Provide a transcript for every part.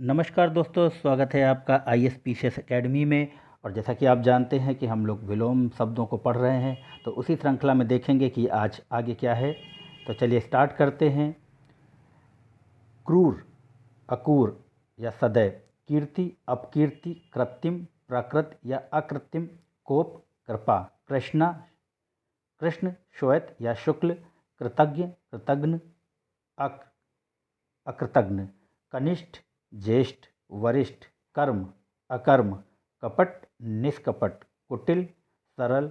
नमस्कार दोस्तों, स्वागत है आपका ISPCS एकेडमी में। और जैसा कि आप जानते हैं कि हम लोग विलोम शब्दों को पढ़ रहे हैं, तो उसी श्रृंखला में देखेंगे कि आज आगे क्या है। तो चलिए स्टार्ट करते हैं। क्रूर, अकूर या सदैव, कीर्ति, अपकीर्ति, कृत्रिम, प्राकृत या अकृत्रिम, कोप, कृपा, कृष्णा, कृष्ण, श्वेत या शुक्ल, कृतज्ञ, कृतघ्न, अकृतघ्न, कनिष्ठ, ज्येष्ठ, वरिष्ठ, कर्म, अकर्म, कपट, निष्कपट, कुटिल, सरल,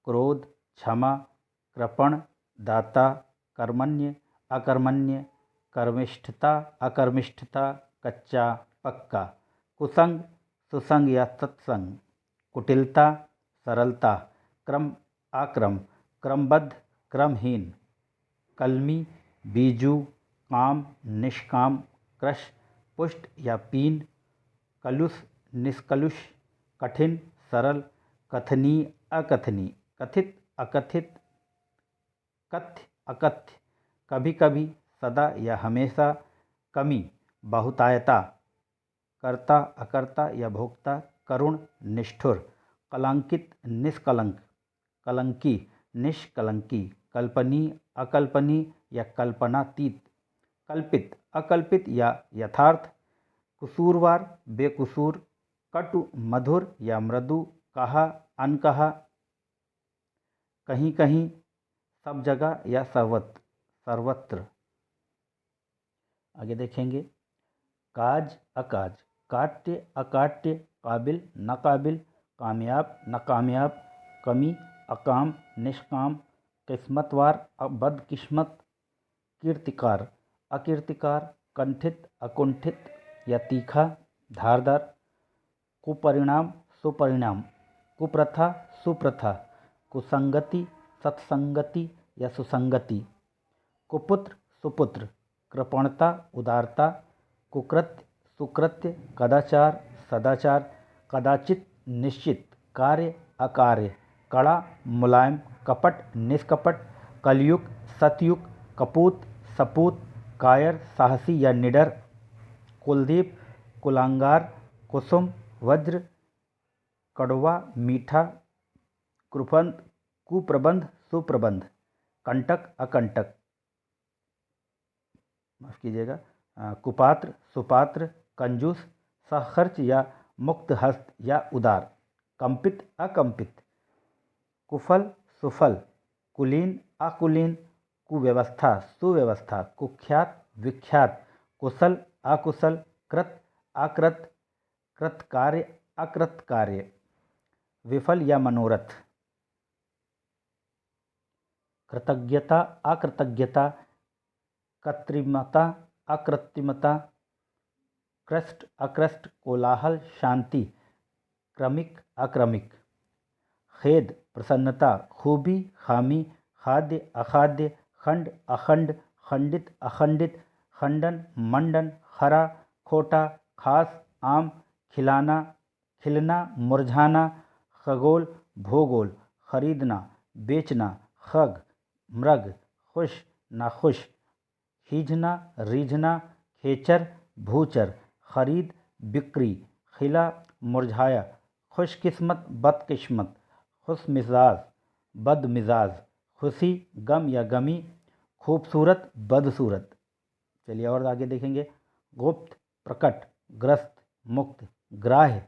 क्रोध, क्षमा, कृपण, दाता, कर्मण्य, अकर्मण्य, कर्मिष्ठता, अकर्मिष्ठता, कच्चा, पक्का, कुसंग, सुसंग या सत्संग, कुटिलता, सरलता, क्रम, आक्रम, क्रमबद्ध, क्रमहीन, कलमी, बीजू, काम, निष्काम, कृश, पुष्ट या पीन, कलुष, निष्कलुष, कठिन, सरल, कथनीय, अकथनीय, कथित, अकथित, कथ्य, अकथ्य, कभी कभी, सदा या हमेशा, कमी, बहुतायता, कर्ता, अकर्ता या भोक्ता, करुण, निष्ठुर, कलंकित, निष्कलंक, कलंकी, निष्कलंकी, कल्पनीय, अकल्पनीय या कल्पनातीत, कल्पित, अकल्पित या यथार्थ, कसूरवार, बेकसूर, कटु, मधुर या मृदु, कहा, अनकहा, कहीं कहीं, सब जगह या सर्वत्र, सर्वत्र। आगे देखेंगे। काज, अकाज, काट्य, अकाट्य, काबिल, नाकाबिल, कामयाब, नाकामयाब, कमी, अकाम, निष्काम, किस्मतवार, बदकिस्मत, कीर्तिकार, अकीर्तिकार, कंठित, अकुंठित या तीखा, धारदार, कुपरिणाम, सुपरिणाम, कुप्रथा, सुप्रथा, कुसंगति, सत्संगति या सुसंगति, कुपुत्र, सुपुत्र, कृपणता, उदारता, कुकृत्य, सुकृत्य, कदाचार, सदाचार, कदाचित, निश्चित, कार्य, अकार्य, कड़ा, मुलायम, कपट, निष्कपट, कलयुग, सतयुग, कपूत, सपूत, कायर, साहसी या निडर, कुलदीप, कुलांगार, कुसुम, वज्र, कड़वा, मीठा, कुप्रबंध, कुप्रबंध, सुप्रबंध, कंटक, अकंटक, माफ कीजिएगा, कुपात्र, सुपात्र, कंजूस, सहखर्च या मुक्त हस्त या उदार, कंपित, अकंपित, कुफल, सुफल, कुलीन, अकुलीन, कुव्यवस्था, सुव्यवस्था, कुख्यात, विख्यात, कुशल, अकुशल, कृत, अकृत, कृतकार्य, अकृतकार्य, विफल या मनोरथ, कृतज्ञता, अकृतज्ञता, कृत्रिमता, अकृत्रिमता, कृष्ट, अकृष्ट, कोलाहल, शांति, क्रमिक, अक्रमिक, खेद, प्रसन्नता, खूबी, खामी, खाद्य, अखाद्य, खंड, अखंड, खंडित, अखंडित, खंडन, मंडन, खरा, खोटा, खास, आम, खिलाना, खिलना, मुरझाना, खगोल, भूगोल, खरीदना, बेचना, खग, मृग, खुश, नाखुश, खींचना, रीझना, खेचर, भूचर, खरीद, बिक्री, खिला, मुरझाया, खुशकिस्मत, बदकिस्मत, खुशमिजाज, बदमिजाज, खुशी, गम या गमी, खूबसूरत, बदसूरत। चलिए और आगे देखेंगे। गुप्त, प्रकट, ग्रस्त, मुक्त, ग्राह्य,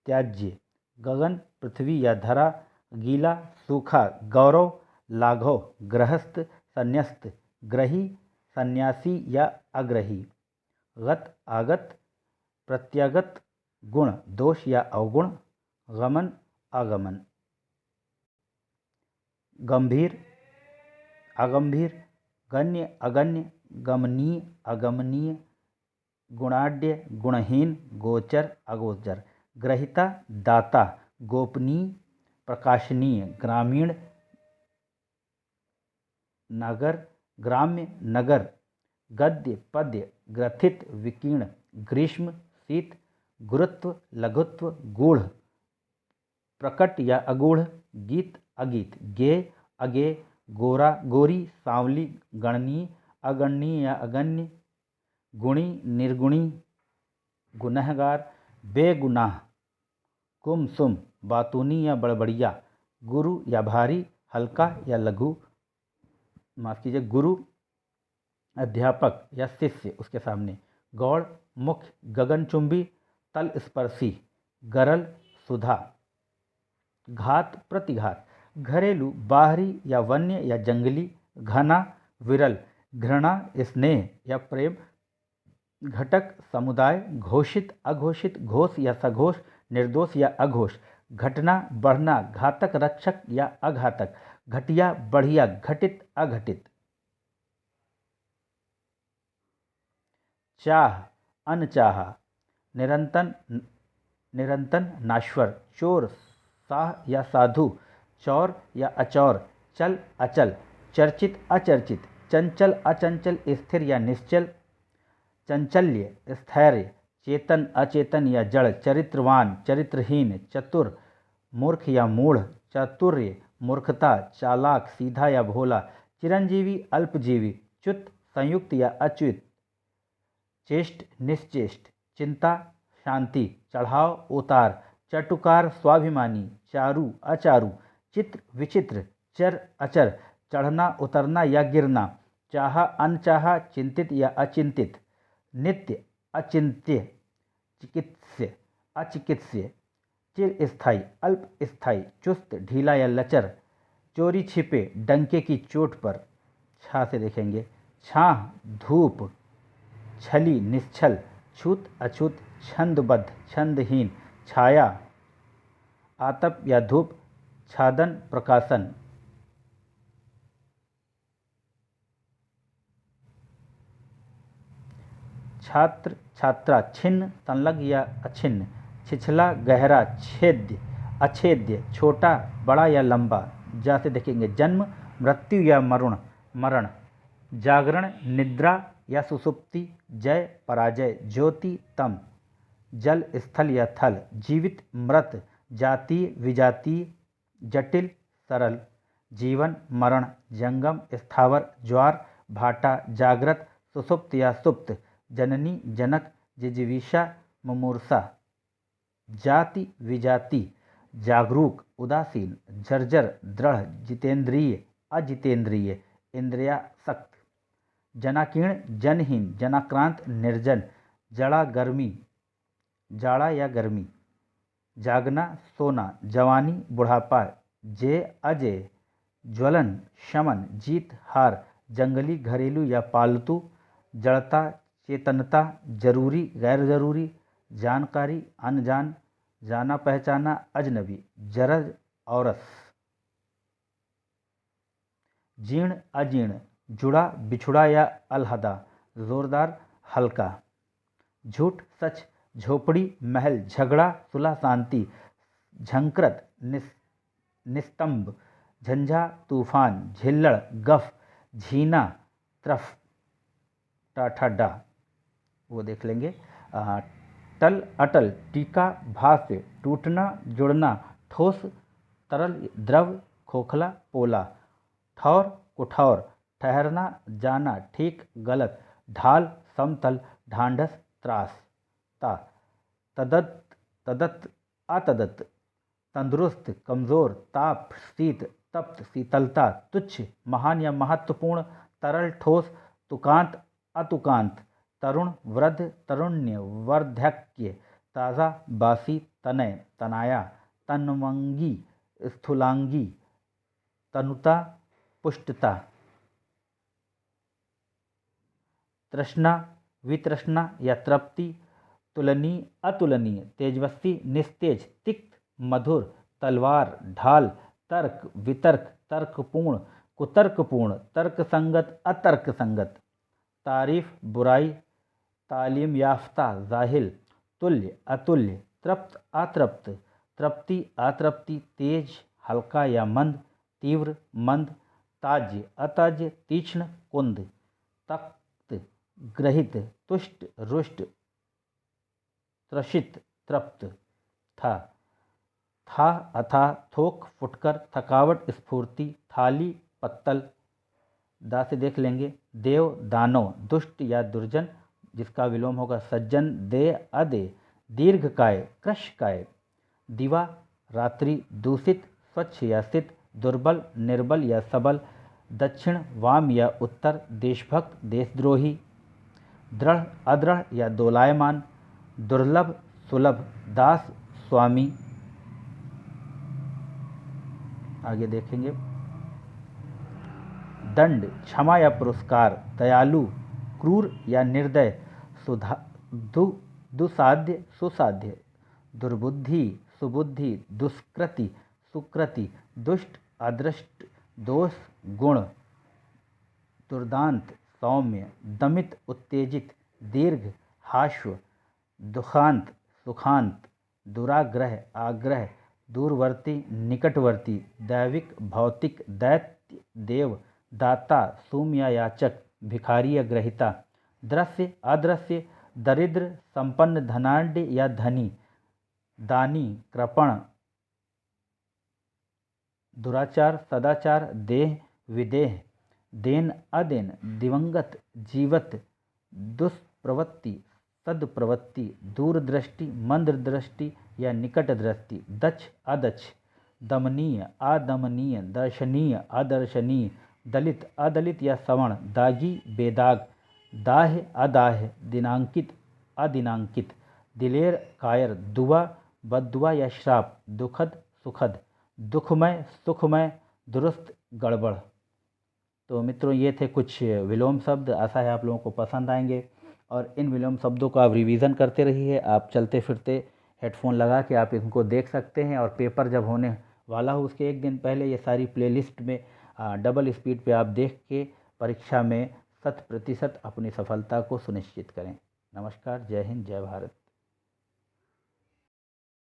त्याज्य, गगन, पृथ्वी या धरा, गीला, सूखा, गौरव, लाघव, गृहस्थ, संन्यस्त, ग्रही, सन्यासी या अग्रही, गत, आगत, प्रत्यागत, गुण, दोष या अवगुण, गमन, आगमन, गंभीर, अगंभीर, गण्य, अगण्य, गमनीय, अगमनीय, गुणाढ्य, गुणहीन, गोचर, अगोचर, ग्रहिता, दाता, गोपनीय, प्रकाशनीय, ग्रामीण, नगर, ग्राम्य, नगर, गद्य, पद्य, ग्रथित, विकीर्ण, ग्रीष्म, शीत, गुरुत्व, लघुत्व, गूढ़, प्रकट या अगूढ़, गीत, अगीत, गेय, अगेय, गोरा, गोरी, सांवली, गणनीय, अगणनीय या अगण्य, गुणी, निर्गुणी, गुनहगार, बेगुनाह, गुमसुम, बातूनी या बड़बड़िया, गुरु या भारी, हल्का या लघु, माफ कीजिए, गुरु अध्यापक या शिष्य उसके सामने, गौड़, मुख्य, गगनचुंबी, तल स्पर्शी, गरल, सुधा, घात, प्रतिघात, घरेलू, बाहरी या वन्य या जंगली, घना, विरल, घृणा, स्नेह या प्रेम, घटक, समुदाय, घोषित, अघोषित, घोष या सघोष, निर्दोष या अघोष, घटना, बढ़ना, घातक, रक्षक या अघातक, घटिया, बढ़िया, घटित, अघटित। चाह, अनचाहा, निरंतन, निरंतन, नाश्वर, चोर, साह या साधु, चौर या अचौर, चल, अचल, चर्चित, अचर्चित, चंचल, अचंचल, स्थिर या निश्चल, चंचल्य, स्थैर्य, चेतन, अचेतन या जड़, चरित्रवान, चरित्रहीन, चतुर, मूर्ख या मूढ़, चातुर्य, मूर्खता, चालाक, सीधा या भोला, चिरंजीवी, अल्पजीवी, च्युत, संयुक्त या अच्युत, चेष्ट, निश्चेष्ट, चिंता, शांति, चढ़ाव, उतार, चटुकार, स्वाभिमानी, चारु, अचारु, चित्र, विचित्र, चर, अचर, चढ़ना, उतरना या गिरना, चाहा, अनचाहा, चिंतित या अचिंतित, नित्य, अचिंत्य, चिकित्स्य, अचिकित्स्य, चिर स्थायी, अल्प स्थायी, चुस्त, ढीला या लचर, चोरी छिपे, डंके की चोट पर। छा से देखेंगे, छाह, धूप, छली, निश्छल, छूत, अछूत, छंदबद्ध, छंदहीन, छाया, आतप या धूप, छादन, प्रकाशन। छात्र, छात्रा, छिन्न, संलग्न या अछिन्न, छिछला, गहरा, छेद्य, अछेद्य, छोटा, बड़ा या लंबा। जा से देखेंगे, जन्म, मृत्यु या मरण, मरण, जागरण, निद्रा या सुसुप्ति, जय, पराजय, ज्योति, तम, जल, स्थल या थल, जीवित, मृत, जातीय, विजातीय, जटिल, सरल, जीवन, मरण, जंगम, स्थावर, ज्वार, भाटा, जागृत, सुसुप्त या सुप्त, जननी, जनक, जिजीविषा, मुमूर्षा, जाति, विजाति, जागरूक, उदासीन, जर्जर, दृढ़, जितेंद्रिय, अजितेंद्रिय, इंद्रियासक्त, जनाकीर्ण, जनहीन, जनाक्रांत, निर्जन, जड़ा, गर्मी, जाड़ा या गर्मी, जागना, सोना, जवानी, बुढ़ापा, जय, अजय, ज्वलन, शमन, जीत, हार, जंगली, घरेलू या पालतू, जड़ता, चेतनता, जरूरी, गैर जरूरी, जानकारी, अनजान, जाना पहचाना, अजनबी, जरज, औरस, जीर्ण, अजीर्ण, जुड़ा, बिछुड़ा या अलहदा, जोरदार, हल्का, झूठ, सच, झोपड़ी, महल, झगड़ा, सुलह, शांति, झंकृत, निस्तंभ, झंझा, तूफान, झिल्लड़, गफ, झीना, तरफ, टाठाडा, वो देख लेंगे। टल, अटल, टीका, भाष्य, टूटना, जुड़ना, ठोस, तरल, द्रव, खोखला, पोला, ठौर, कुठौर, ठहरना, जाना, ठीक, गलत, ढाल, समतल, ढांढस, त्रास, ता, तदत, तदत, अतदत, तंदुरुस्त, कमजोर, ताप, शीत, तप्त, शीतलता, तुच्छ, महान या महत्वपूर्ण, तरल, ठोस, तुकांत, अतुकांत, तरुण, वृद्ध, तरुण्य, वार्धक्य, ताज़ा, बासी, तनय, तनाया, तन्वंगी, स्थूलांगी, तनुता, पुष्टता, तृष्णा, वितृष्णा या तृप्ति, तुलनीय, अतुलनीय, तेजस्वी, निस्तेज, तिक्त, मधुर, तलवार, ढाल, तर्क, वितर्क, तर्कपूर्ण, कुतर्कपूर्ण, तर्कसंगत, अतर्कसंगत, तारीफ, बुराई, तालीम याफ्ता, जाहिल, तुल्य, अतुल्य, तृप्त, अतृप्त, तृप्ति, अतृप्ति, तेज, हल्का या मंद, तीव्र, मंद, ताज्य, अताज्य, तीक्ष्ण, कुंद, तक्त, ग्रहित, तुष्ट, रुष्ट, त्रसित, तृप्त, था, अथा, थोक, फुटकर, थकावट, स्फूर्ति, थाली, पत्तल। दा से देख लेंगे, देव, दानव, दुष्ट या दुर्जन, जिसका विलोम होगा सज्जन, दे अदे, दीर्घकाय कृशकाय, दिवा रात्रि, दूषित स्वच्छ या सित, दुर्बल निर्बल या सबल, दक्षिण वाम या उत्तर, देशभक्त देशद्रोही, दृढ़ अदृढ़ या दोलायमान, दुर्लभ सुलभ, दास स्वामी। आगे देखेंगे दंड क्षमा या पुरस्कार, दयालु क्रूर या निर्दय, सुधा दुसाध्य सुसाध्य, दुर्बुद्धि सुबुद्धि, दुष्कृति सुकृति, दुष्ट अदृष्ट, दोष गुण, दुर्दांत सौम्य, दमित उत्तेजित, दीर्घ हाश्व, दुखांत सुखांत, दुराग्रह आग्रह, दूरवर्ती निकटवर्ती, दैविक भौतिक, दैत्य देव, दाता सूम्य याचक, भिखारी या ग्रहिता, दृश्य अदृश्य, दरिद्र संपन्न, धनाढ़ या धनी, दानी कृपण, दुराचार सदाचार, देह विदेह, देन अदेन, दिवंगत जीवत, दुष्प्रवृत्ति सद्प्रवृत्ति, दूरदृष्टि मंददृष्टि या निकट दृष्टि, दक्ष अदक्ष, दमनीय अदमनीय, दर्शनीय अदर्शनीय, दलित अदलित या सवर्ण, दागी बेदाग, दाह्य अदाह्य, दिनांकित अदिनांकित, दिलेर कायर, दुआ बद्दुआ या श्राप, दुखद सुखद, दुखमय सुखमय, दुरुस्त गड़बड़। तो मित्रों ये थे कुछ विलोम शब्द। आशा है आप लोगों को पसंद आएंगे और इन विलोम शब्दों को आप रिवीजन करते रहिए। आप चलते फिरते हेडफोन लगा के आप इनको देख सकते हैं और पेपर जब होने वाला हो उसके एक दिन पहले ये सारी प्लेलिस्ट में डबल स्पीड पे आप देख के परीक्षा में 100% अपनी सफलता को सुनिश्चित करें। नमस्कार, जय हिंद, जय भारत।